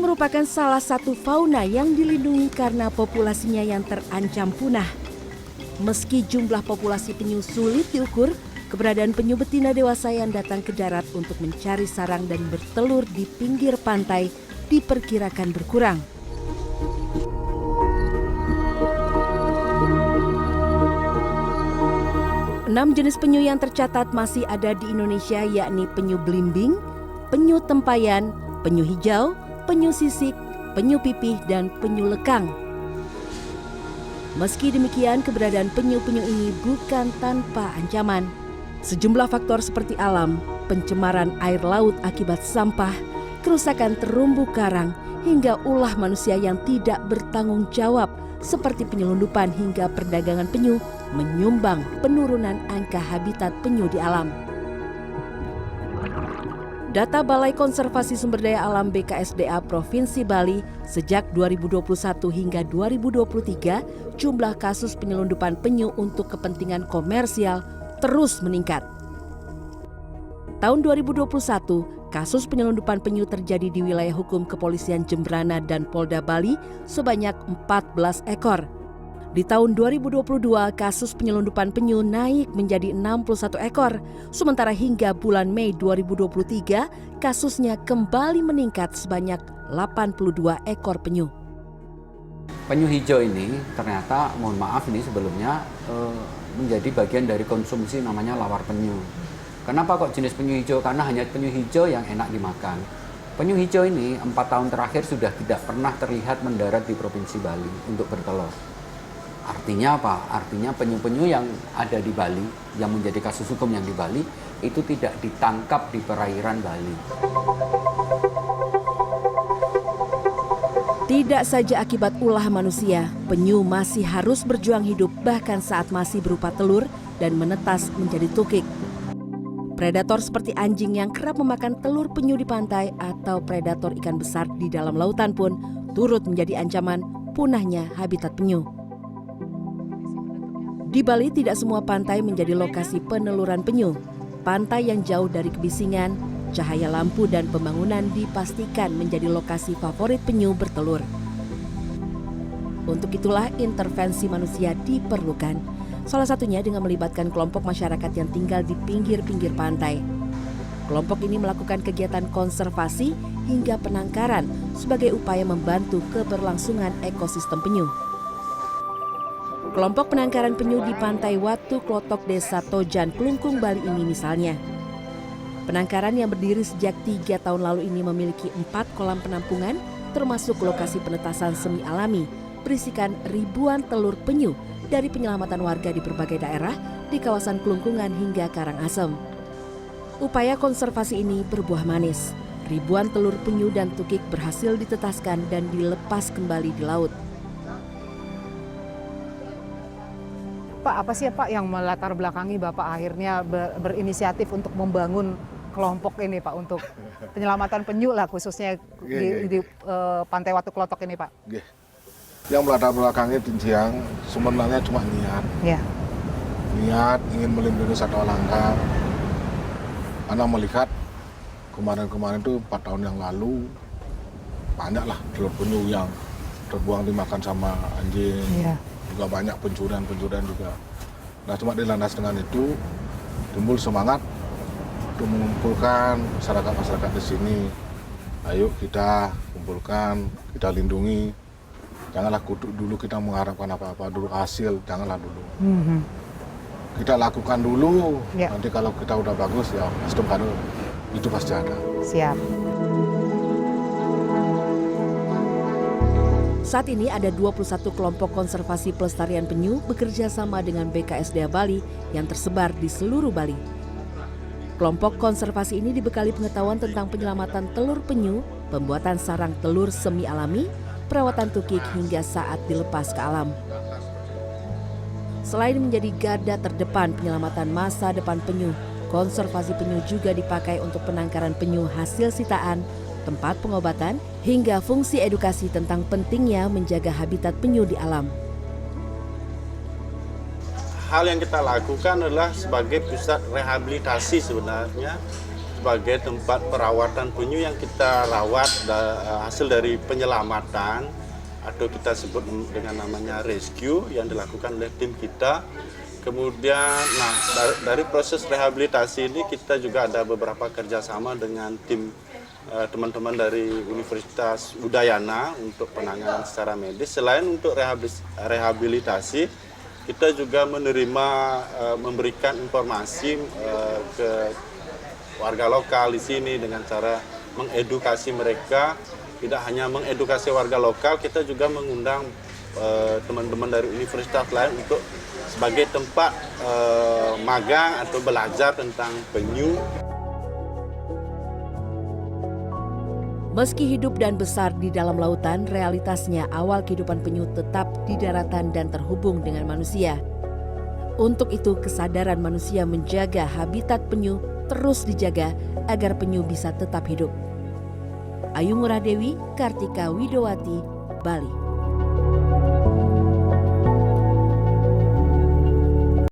merupakan salah satu fauna yang dilindungi karena populasinya yang terancam punah. Meski jumlah populasi penyu sulit diukur, keberadaan penyu betina dewasa yang datang ke darat untuk mencari sarang dan bertelur di pinggir pantai diperkirakan berkurang. Enam jenis penyu yang tercatat masih ada di Indonesia, yakni penyu belimbing, penyu tempayan, penyu hijau, penyu sisik, penyu pipih, dan penyu lekang. Meski demikian, keberadaan penyu-penyu ini bukan tanpa ancaman. Sejumlah faktor seperti alam, pencemaran air laut akibat sampah, kerusakan terumbu karang, hingga ulah manusia yang tidak bertanggung jawab seperti penyelundupan hingga perdagangan penyu menyumbang penurunan angka habitat penyu di alam. Data Balai Konservasi Sumber Daya Alam BKSDA Provinsi Bali, sejak 2021 hingga 2023, jumlah kasus penyelundupan penyu untuk kepentingan komersial terus meningkat. Tahun 2021, kasus penyelundupan penyu terjadi di wilayah hukum Kepolisian Jembrana dan Polda Bali sebanyak 14 ekor. Di tahun 2022, kasus penyelundupan penyu naik menjadi 61 ekor. Sementara hingga bulan Mei 2023, kasusnya kembali meningkat sebanyak 82 ekor penyu. Penyu hijau ini ternyata, mohon maaf ini sebelumnya, menjadi bagian dari konsumsi namanya lawar penyu. Kenapa kok jenis penyu hijau? Karena hanya penyu hijau yang enak dimakan. Penyu hijau ini 4 tahun terakhir sudah tidak pernah terlihat mendarat di Provinsi Bali untuk bertelur. Artinya apa? Artinya penyu-penyu yang ada di Bali, yang menjadi kasus hukum yang di Bali, itu tidak ditangkap di perairan Bali. Tidak saja akibat ulah manusia, penyu masih harus berjuang hidup bahkan saat masih berupa telur dan menetas menjadi tukik. Predator seperti anjing yang kerap memakan telur penyu di pantai atau predator ikan besar di dalam lautan pun turut menjadi ancaman punahnya habitat penyu. Di Bali tidak semua pantai menjadi lokasi peneluran penyu. Pantai yang jauh dari kebisingan, cahaya lampu dan pembangunan dipastikan menjadi lokasi favorit penyu bertelur. Untuk itulah intervensi manusia diperlukan. Salah satunya dengan melibatkan kelompok masyarakat yang tinggal di pinggir-pinggir pantai. Kelompok ini melakukan kegiatan konservasi hingga penangkaran sebagai upaya membantu keberlangsungan ekosistem penyu. Kelompok penangkaran penyu di pantai Watu Klotok Desa Tojan, Klungkung, Bali ini misalnya. Penangkaran yang berdiri sejak 3 tahun lalu ini memiliki 4 kolam penampungan, termasuk lokasi penetasan semi alami, berisikan ribuan telur penyu dari penyelamatan warga di berbagai daerah di kawasan Klungkungan hingga Karangasem. Upaya konservasi ini berbuah manis. Ribuan telur penyu dan tukik berhasil ditetaskan dan dilepas kembali di laut. Pak, apa sih Pak yang melatar belakangi Bapak akhirnya berinisiatif untuk membangun kelompok ini Pak untuk penyelamatan penyu lah khususnya di Pantai Watu Klotok ini Pak? Yang melatar belakangi yang sebenarnya cuma niat. Ya. Niat ingin melindungi satwa langka. Karena melihat kemarin-kemarin itu 4 tahun yang lalu banyaklah telur penyu yang terbuang dimakan sama anjing. Ya. Juga banyak pencurian juga. Nah, cuma dilandas dengan itu timbul semangat untuk mengumpulkan masyarakat di sini. Ayo kita kumpulkan, kita lindungi. Janganlah dulu kita mengharapkan apa-apa, dulu hasil, janganlah dulu. Kita lakukan dulu, ya. Nanti kalau kita udah bagus ya sistem kan itu pasti ada. Siap. Saat ini ada 21 kelompok konservasi pelestarian penyu bekerja sama dengan BKSDA Bali yang tersebar di seluruh Bali. Kelompok konservasi ini dibekali pengetahuan tentang penyelamatan telur penyu, pembuatan sarang telur semi alami, perawatan tukik hingga saat dilepas ke alam. Selain menjadi garda terdepan penyelamatan masa depan penyu, konservasi penyu juga dipakai untuk penangkaran penyu hasil sitaan, tempat pengobatan, hingga fungsi edukasi tentang pentingnya menjaga habitat penyu di alam. Hal yang kita lakukan adalah sebagai pusat rehabilitasi sebenarnya sebagai tempat perawatan penyu yang kita rawat hasil dari penyelamatan atau kita sebut dengan namanya rescue yang dilakukan oleh tim kita. Kemudian, dari proses rehabilitasi ini kita juga ada beberapa kerjasama dengan tim teman-teman dari Universitas Udayana untuk penanganan secara medis. Selain untuk rehabilitasi, kita juga memberikan informasi ke warga lokal di sini dengan cara mengedukasi mereka. Tidak hanya mengedukasi warga lokal, kita juga mengundang teman-teman dari universitas lain untuk sebagai tempat magang atau belajar tentang penyu. Meski hidup dan besar di dalam lautan, realitasnya awal kehidupan penyu tetap di daratan dan terhubung dengan manusia. Untuk itu, kesadaran manusia menjaga habitat penyu terus dijaga agar penyu bisa tetap hidup. Ayu Ngurah Dewi, Kartika Widowati, Bali.